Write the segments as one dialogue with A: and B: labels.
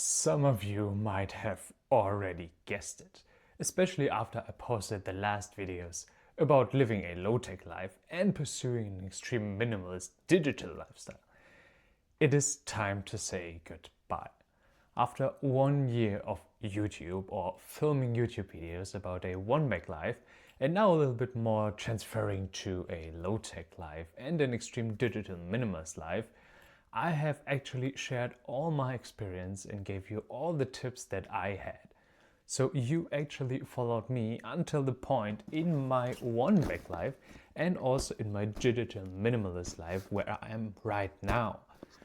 A: Some of you might have already guessed it, especially after I posted the last videos about living a low-tech life and pursuing an extreme minimalist digital lifestyle. It is time to say goodbye. After 1 year of YouTube or filming YouTube videos about a one-bag life, and now a little bit more transferring to a low-tech life and an extreme digital minimalist life, I have actually shared all my experience and gave you all the tips that I had. So you actually followed me until the point in my one-bag life and also in my digital minimalist life where I am right now.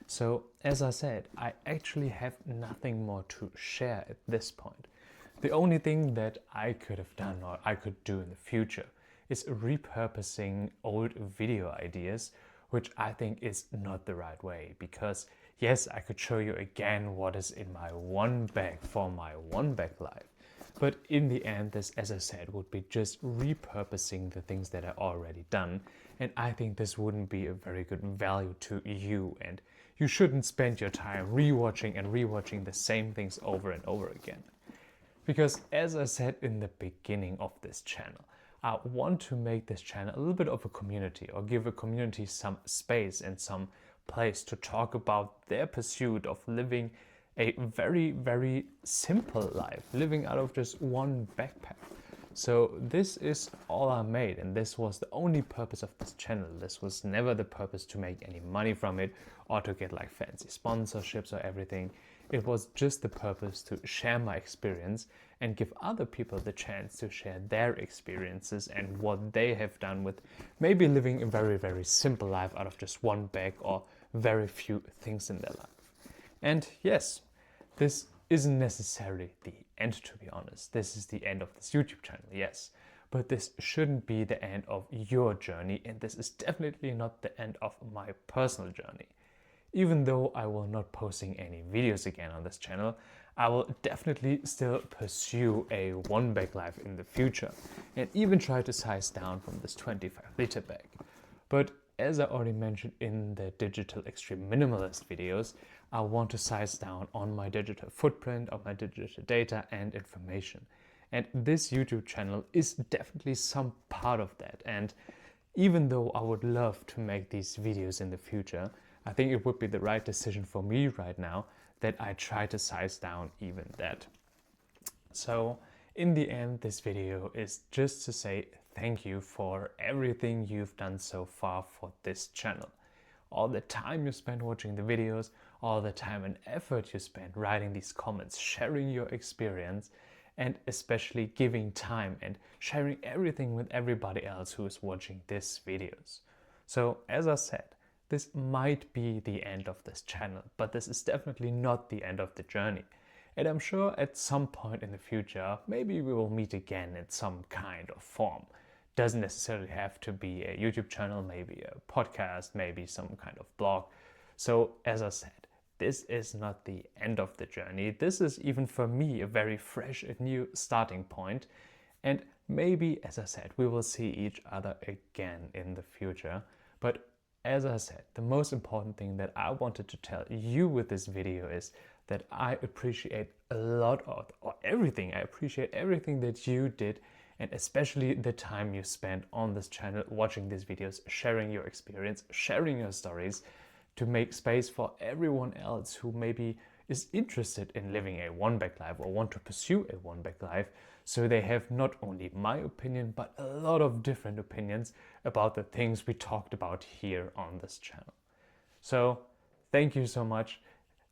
A: So as I said, I actually have nothing more to share at this point. The only thing that I could have done or I could do in the future is repurposing old video ideas, which I think is not the right way, because yes, I could show you again what is in my one bag for my one bag life. But in the end, this, as I said, would be just repurposing the things that are already done. And I think this wouldn't be a very good value to you. And you shouldn't spend your time rewatching the same things over and over again. Because as I said in the beginning of this channel, I want to make this channel a little bit of a community, or give a community some space and some place to talk about their pursuit of living a very, very simple life, living out of just one backpack. So this is all I made, and this was the only purpose of this channel. This was never the purpose to make any money from it or to get like fancy sponsorships or everything. It was just the purpose to share my experience and give other people the chance to share their experiences and what they have done with maybe living a very, very simple life out of just one bag or very few things in their life. And yes, this isn't necessarily the end, to be honest. This is the end of this YouTube channel, yes. But this shouldn't be the end of your journey, and this is definitely not the end of my personal journey. Even though I will not posting any videos again on this channel, I will definitely still pursue a one bag life in the future and even try to size down from this 25-liter bag. But as I already mentioned in the digital extreme minimalist videos, I want to size down on my digital footprint, on my digital data and information. And this YouTube channel is definitely some part of that. And even though I would love to make these videos in the future, I think it would be the right decision for me right now that I try to size down even that. So in the end, this video is just to say thank you for everything you've done so far for this channel. All the time you spent watching the videos, all the time and effort you spent writing these comments, sharing your experience, and especially giving time and sharing everything with everybody else who is watching these videos. So as I said, this might be the end of this channel, but this is definitely not the end of the journey. And I'm sure at some point in the future, maybe we will meet again in some kind of form. Doesn't necessarily have to be a YouTube channel, maybe a podcast, maybe some kind of blog. So as I said, this is not the end of the journey. This is even for me a very fresh and new starting point. And maybe, as I said, we will see each other again in the future. But as I said, the most important thing that I wanted to tell you with this video is that I appreciate a lot of, or everything. I appreciate everything that you did, and especially the time you spent on this channel watching these videos, sharing your experience, sharing your stories, to make space for everyone else who maybe is interested in living a one-bag life or want to pursue a one-bag life, so they have not only my opinion but a lot of different opinions about the things we talked about here on this channel. So thank you so much.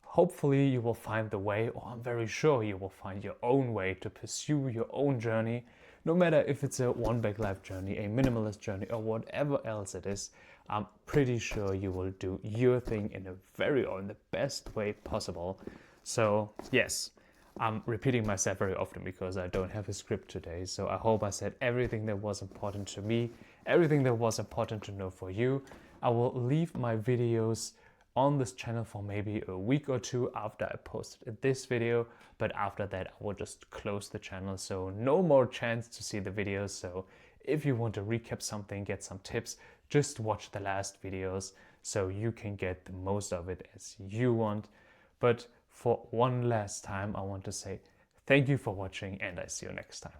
A: Hopefully you will find the way, or I'm very sure you will find your own way to pursue your own journey, no matter if it's a one-bag life journey, a minimalist journey, or whatever else it is. I'm pretty sure you will do your thing in the best way possible. So yes, I'm repeating myself very often because I don't have a script today. So I hope I said everything that was important to me, everything that was important to know for you. I will leave my videos on this channel for maybe a week or two after I posted this video, but after that I will just close the channel, so no more chance to see the videos. So if you want to recap something, get some tips, just watch the last videos so you can get the most of it as you want. But For one last time, I want to say thank you for watching, and I see you next time.